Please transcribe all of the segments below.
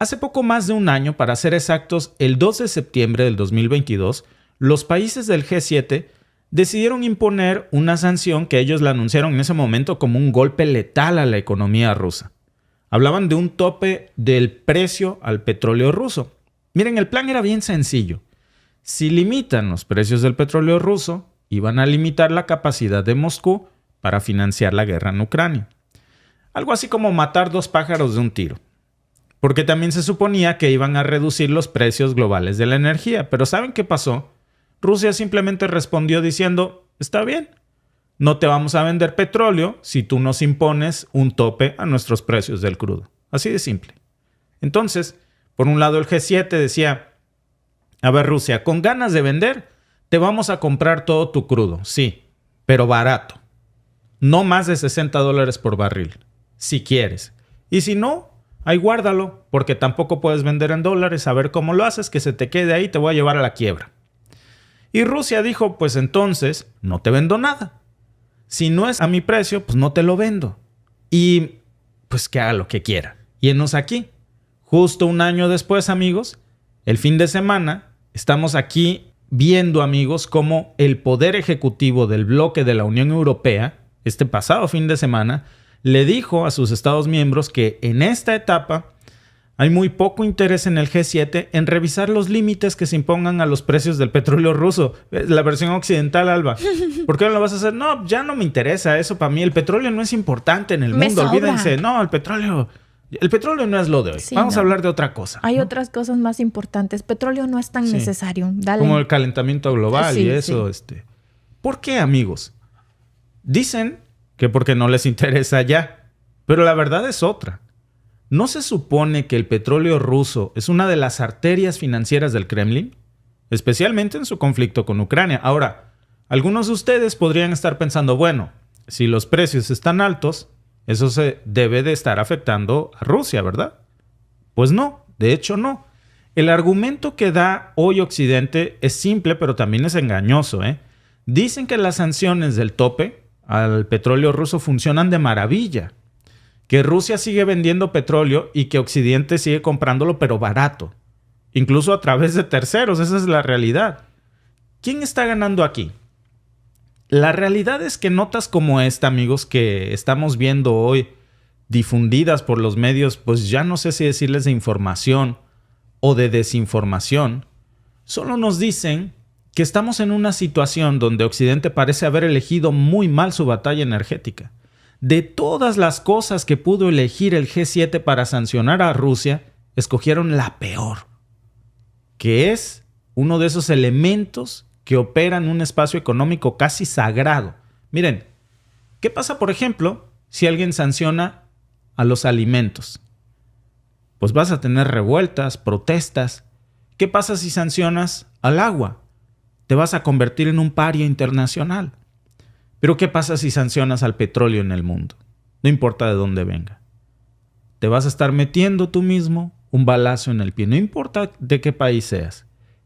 Hace poco más de un año, para ser exactos, el 2 de septiembre del 2022, los países del G7 decidieron imponer una sanción que ellos la anunciaron en ese momento como un golpe letal a la economía rusa. Hablaban de un tope del precio al petróleo ruso. Miren, el plan era bien sencillo. Si limitan los precios del petróleo ruso, iban a limitar la capacidad de Moscú para financiar la guerra en Ucrania. Algo así como matar dos pájaros de un tiro. Porque también se suponía que iban a reducir los precios globales de la energía. Pero ¿saben qué pasó? Rusia simplemente respondió diciendo, está bien, no te vamos a vender petróleo si tú nos impones un tope a nuestros precios del crudo. Así de simple. Entonces, por un lado el G7 decía, a ver Rusia, con ganas de vender, te vamos a comprar todo tu crudo, sí, pero barato. No más de $60 por barril, si quieres. Y si no, ahí guárdalo, porque tampoco puedes vender en dólares, a ver cómo lo haces, que se te quede ahí, te voy a llevar a la quiebra. Y Rusia dijo, pues entonces, no te vendo nada. Si no es a mi precio, pues no te lo vendo. Y pues que haga lo que quiera. Y enos aquí. Justo un año después, amigos, el fin de semana, estamos aquí viendo, amigos, cómo el poder ejecutivo del bloque de la Unión Europea, este pasado fin de semana, le dijo a sus Estados miembros que en esta etapa hay muy poco interés en el G7 en revisar los límites que se impongan a los precios del petróleo ruso. La versión occidental, Alba. ¿Por qué no lo vas a hacer? No, ya no me interesa eso para mí. El petróleo no es importante en el mundo. Olvídense. No, el petróleo no es lo de hoy. Sí, Vamos a hablar de otra cosa. Hay otras cosas más importantes. Petróleo no es tan necesario. Dale. Como el calentamiento global y eso. Sí. ¿Por qué, amigos? Dicen que porque no les interesa ya. Pero la verdad es otra. ¿No se supone que el petróleo ruso es una de las arterias financieras del Kremlin? Especialmente en su conflicto con Ucrania. Ahora, algunos de ustedes podrían estar pensando, bueno, si los precios están altos, eso se debe de estar afectando a Rusia, ¿verdad? Pues no, de hecho no. El argumento que da hoy Occidente es simple, pero también es engañoso, ¿eh? Dicen que las sanciones del tope al petróleo ruso funcionan de maravilla. Que Rusia sigue vendiendo petróleo y que Occidente sigue comprándolo, pero barato. Incluso a través de terceros, esa es la realidad. ¿Quién está ganando aquí? La realidad es que notas como esta, amigos, que estamos viendo hoy difundidas por los medios, pues ya no sé si decirles de información o de desinformación, solo nos dicen que estamos en una situación donde Occidente parece haber elegido muy mal su batalla energética. De todas las cosas que pudo elegir el G7 para sancionar a Rusia, escogieron la peor, que es uno de esos elementos que operan un espacio económico casi sagrado. Miren, ¿qué pasa, por ejemplo, si alguien sanciona a los alimentos? Pues vas a tener revueltas, protestas. ¿Qué pasa si sancionas al agua? Te vas a convertir en un paria internacional. Pero ¿qué pasa si sancionas al petróleo en el mundo? No importa de dónde venga. Te vas a estar metiendo tú mismo un balazo en el pie. No importa de qué país seas.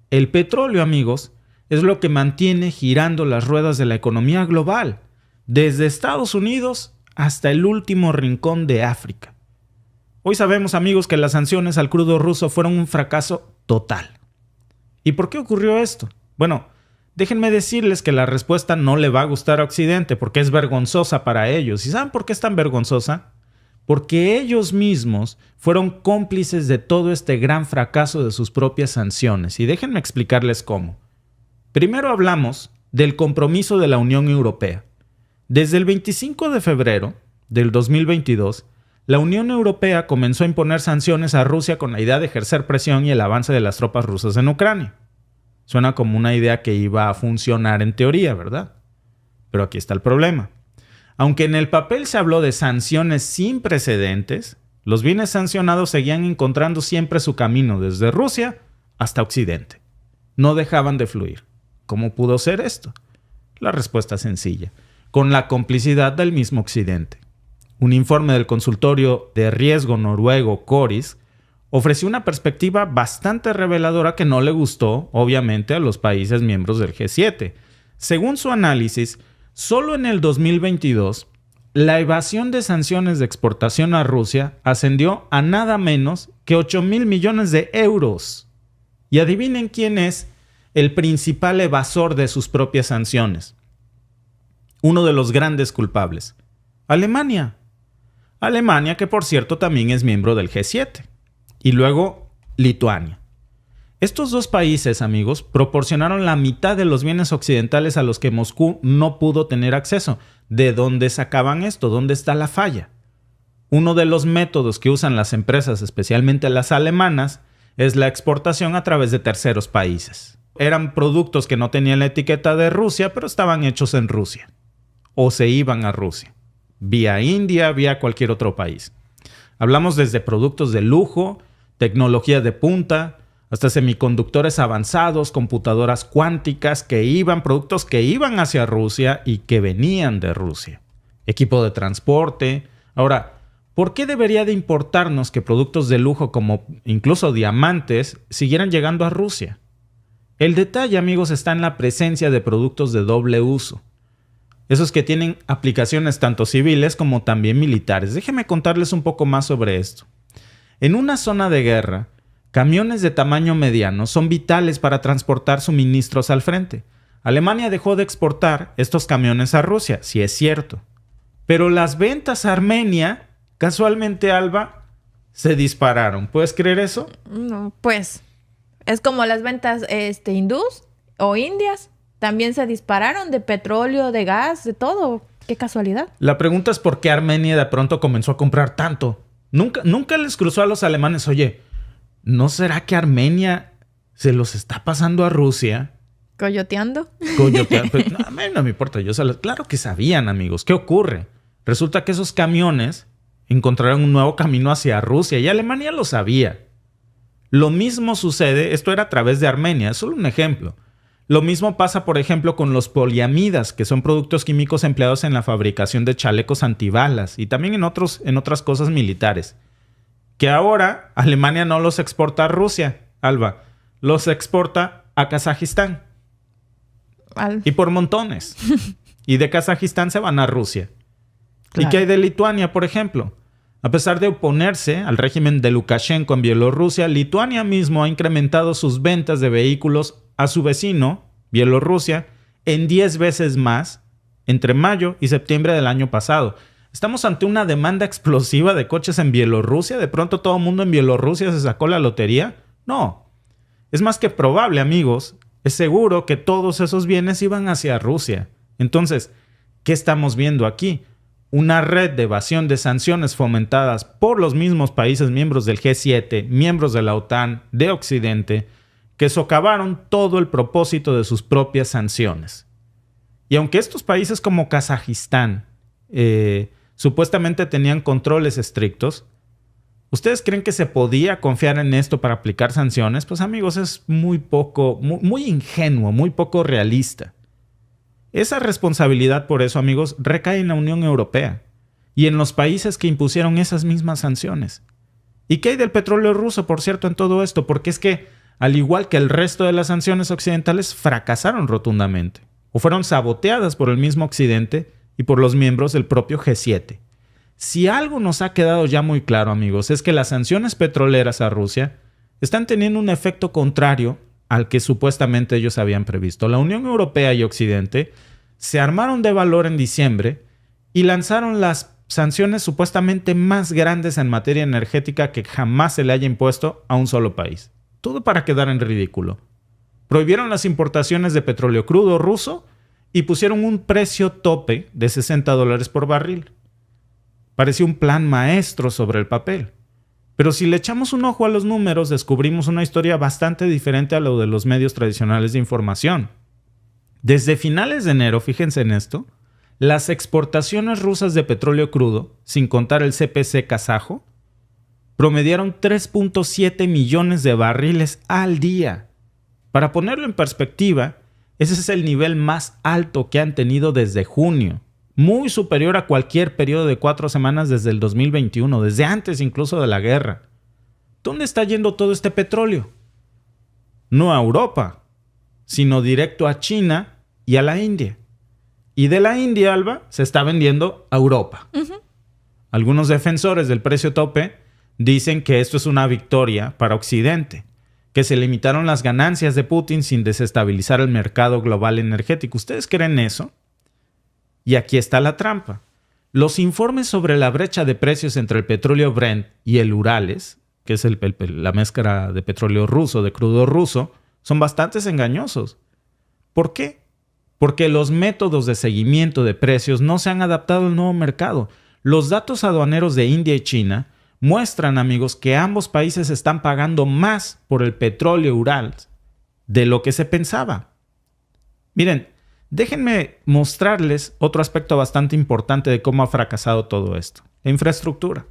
El petróleo, amigos, es lo que mantiene girando las ruedas de la economía global, desde Estados Unidos hasta el último rincón de África. Hoy sabemos, amigos, que las sanciones al crudo ruso fueron un fracaso total. ¿Y por qué ocurrió esto? Bueno, déjenme decirles que la respuesta no le va a gustar a Occidente porque es vergonzosa para ellos. ¿Y saben por qué es tan vergonzosa? Porque ellos mismos fueron cómplices de todo este gran fracaso de sus propias sanciones. Y déjenme explicarles cómo. Primero hablamos del compromiso de la Unión Europea. Desde el 25 de febrero del 2022, la Unión Europea comenzó a imponer sanciones a Rusia con la idea de ejercer presión y el avance de las tropas rusas en Ucrania. Suena como una idea que iba a funcionar en teoría, ¿verdad? Pero aquí está el problema. Aunque en el papel se habló de sanciones sin precedentes, los bienes sancionados seguían encontrando siempre su camino desde Rusia hasta Occidente. No dejaban de fluir. ¿Cómo pudo ser esto? La respuesta es sencilla. Con la complicidad del mismo Occidente. Un informe del consultorio de riesgo noruego Coris ofreció una perspectiva bastante reveladora que no le gustó, obviamente, a los países miembros del G7. Según su análisis, solo en el 2022, la evasión de sanciones de exportación a Rusia ascendió a nada menos que 8,000 millones de euros. Y adivinen quién es el principal evasor de sus propias sanciones. Uno de los grandes culpables. Alemania. Alemania, que por cierto también es miembro del G7. Y luego Lituania. Estos dos países, amigos, proporcionaron la mitad de los bienes occidentales a los que Moscú no pudo tener acceso. ¿De dónde sacaban esto? ¿Dónde está la falla? Uno de los métodos que usan las empresas, especialmente las alemanas, es la exportación a través de terceros países. Eran productos que no tenían la etiqueta de Rusia, pero estaban hechos en Rusia. O se iban a Rusia. Vía India, vía cualquier otro país. Hablamos desde productos de lujo, tecnología de punta, hasta semiconductores avanzados, computadoras cuánticas productos que iban hacia Rusia y que venían de Rusia. Equipo de transporte. Ahora, ¿por qué debería de importarnos que productos de lujo como incluso diamantes siguieran llegando a Rusia? El detalle, amigos, está en la presencia de productos de doble uso. Esos que tienen aplicaciones tanto civiles como también militares. Déjenme contarles un poco más sobre esto. En una zona de guerra, camiones de tamaño mediano son vitales para transportar suministros al frente. Alemania dejó de exportar estos camiones a Rusia, sí es cierto. Pero las ventas a Armenia, casualmente, Alba, se dispararon. ¿Puedes creer eso? No, pues es como las ventas hindús o indias. También se dispararon de petróleo, de gas, de todo. Qué casualidad. La pregunta es por qué Armenia de pronto comenzó a comprar tanto. Nunca les cruzó a los alemanes, oye, ¿no será que Armenia se los está pasando a Rusia? ¿Coyoteando? Pues, no, a mí no me importa. Claro que sabían, amigos. ¿Qué ocurre? Resulta que esos camiones encontraron un nuevo camino hacia Rusia y Alemania lo sabía. Lo mismo sucede, esto era a través de Armenia, es solo un ejemplo. Lo mismo pasa, por ejemplo, con los poliamidas, que son productos químicos empleados en la fabricación de chalecos antibalas y también en otras cosas militares. Que ahora Alemania no los exporta a Rusia, Alba, los exporta a Kazajistán. Y por montones. Y de Kazajistán se van a Rusia. Claro. ¿Y qué hay de Lituania, por ejemplo? A pesar de oponerse al régimen de Lukashenko en Bielorrusia, Lituania mismo ha incrementado sus ventas de vehículos a su vecino, Bielorrusia, en 10 veces más entre mayo y septiembre del año pasado. ¿Estamos ante una demanda explosiva de coches en Bielorrusia? ¿De pronto todo el mundo en Bielorrusia se sacó la lotería? No. Es más que probable, amigos. Es seguro que todos esos bienes iban hacia Rusia. Entonces, ¿qué estamos viendo aquí? Una red de evasión de sanciones fomentadas por los mismos países miembros del G7, miembros de la OTAN, de Occidente, que socavaron todo el propósito de sus propias sanciones. Y aunque estos países como Kazajistán supuestamente tenían controles estrictos, ¿ustedes creen que se podía confiar en esto para aplicar sanciones? Pues amigos, es muy ingenuo, muy poco realista. Esa responsabilidad, por eso, amigos, recae en la Unión Europea y en los países que impusieron esas mismas sanciones. ¿Y qué hay del petróleo ruso, por cierto, en todo esto? Porque es que, al igual que el resto de las sanciones occidentales, fracasaron rotundamente o fueron saboteadas por el mismo Occidente y por los miembros del propio G7. Si algo nos ha quedado ya muy claro, amigos, es que las sanciones petroleras a Rusia están teniendo un efecto contrario al que supuestamente ellos habían previsto. La Unión Europea y Occidente se armaron de valor en diciembre y lanzaron las sanciones supuestamente más grandes en materia energética que jamás se le haya impuesto a un solo país. Todo para quedar en ridículo. Prohibieron las importaciones de petróleo crudo ruso y pusieron un precio tope de $60 por barril. Parecía un plan maestro sobre el papel. Pero si le echamos un ojo a los números, descubrimos una historia bastante diferente a lo de los medios tradicionales de información. Desde finales de enero, fíjense en esto, las exportaciones rusas de petróleo crudo, sin contar el CPC kazajo, promediaron 3.7 millones de barriles al día. Para ponerlo en perspectiva, ese es el nivel más alto que han tenido desde junio, muy superior a cualquier periodo de 4 semanas desde el 2021, desde antes incluso de la guerra. ¿Dónde está yendo todo este petróleo? No a Europa, sino directo a China y a la India. Y de la India, Alba, se está vendiendo a Europa. Algunos defensores del precio tope dicen que esto es una victoria para Occidente, que se limitaron las ganancias de Putin sin desestabilizar el mercado global energético. ¿Ustedes creen eso? Y aquí está la trampa. Los informes sobre la brecha de precios entre el petróleo Brent y el Urales, que es la mezcla de petróleo ruso, de crudo ruso, son bastante engañosos. ¿Por qué? Porque los métodos de seguimiento de precios no se han adaptado al nuevo mercado. Los datos aduaneros de India y China muestran, amigos, que ambos países están pagando más por el petróleo Urals de lo que se pensaba. Miren, déjenme mostrarles otro aspecto bastante importante de cómo ha fracasado todo esto. La infraestructura.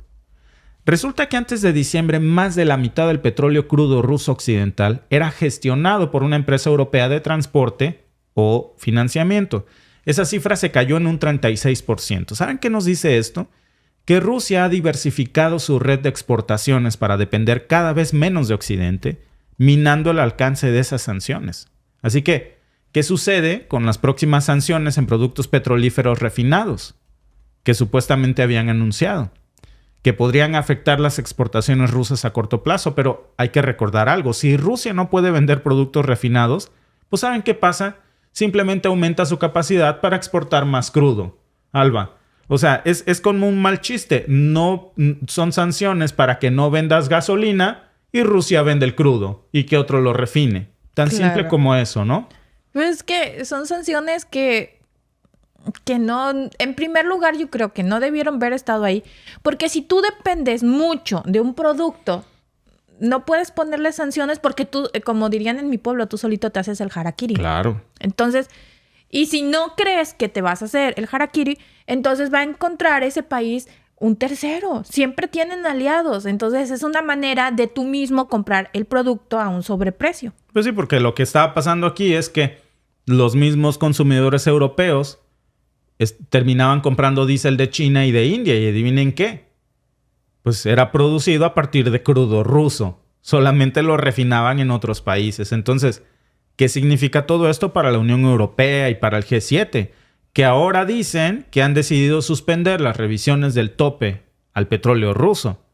Resulta que antes de diciembre, más de la mitad del petróleo crudo ruso occidental era gestionado por una empresa europea de transporte o financiamiento. Esa cifra se cayó en un 36%. ¿Saben qué nos dice esto? Que Rusia ha diversificado su red de exportaciones para depender cada vez menos de Occidente, minando el alcance de esas sanciones. Así que, ¿qué sucede con las próximas sanciones en productos petrolíferos refinados que supuestamente habían anunciado? Que podrían afectar las exportaciones rusas a corto plazo, pero hay que recordar algo. Si Rusia no puede vender productos refinados, pues ¿saben qué pasa? Simplemente aumenta su capacidad para exportar más crudo. Alba, o sea, es como un mal chiste. No son sanciones para que no vendas gasolina y Rusia vende el crudo y que otro lo refine. Tan simple como eso, ¿no? Pues es que son sanciones que no, en primer lugar, yo creo que no debieron haber estado ahí. Porque si tú dependes mucho de un producto, no puedes ponerle sanciones porque tú, como dirían en mi pueblo, tú solito te haces el harakiri. Claro. Entonces, y si no crees que te vas a hacer el harakiri, entonces va a encontrar ese país un tercero. Siempre tienen aliados. Entonces, es una manera de tú mismo comprar el producto a un sobreprecio. Pues sí, porque lo que estaba pasando aquí es que los mismos consumidores europeos terminaban comprando diésel de China y de India. Y adivinen qué. Pues era producido a partir de crudo ruso. Solamente lo refinaban en otros países. Entonces, ¿qué significa todo esto para la Unión Europea y para el G7? Que ahora dicen que han decidido suspender las revisiones del tope al petróleo ruso.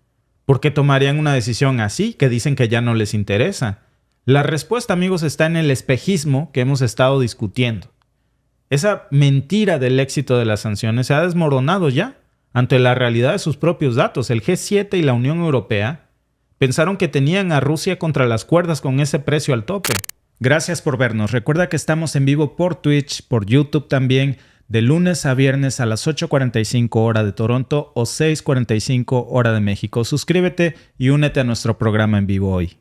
¿Por qué tomarían una decisión así? Que dicen que ya no les interesa. La respuesta, amigos, está en el espejismo que hemos estado discutiendo. Esa mentira del éxito de las sanciones se ha desmoronado ya ante la realidad de sus propios datos. El G7 y la Unión Europea pensaron que tenían a Rusia contra las cuerdas con ese precio al tope. Gracias por vernos. Recuerda que estamos en vivo por Twitch, por YouTube también, de lunes a viernes a las 8:45 hora de Toronto o 6:45 hora de México. Suscríbete y únete a nuestro programa en vivo hoy.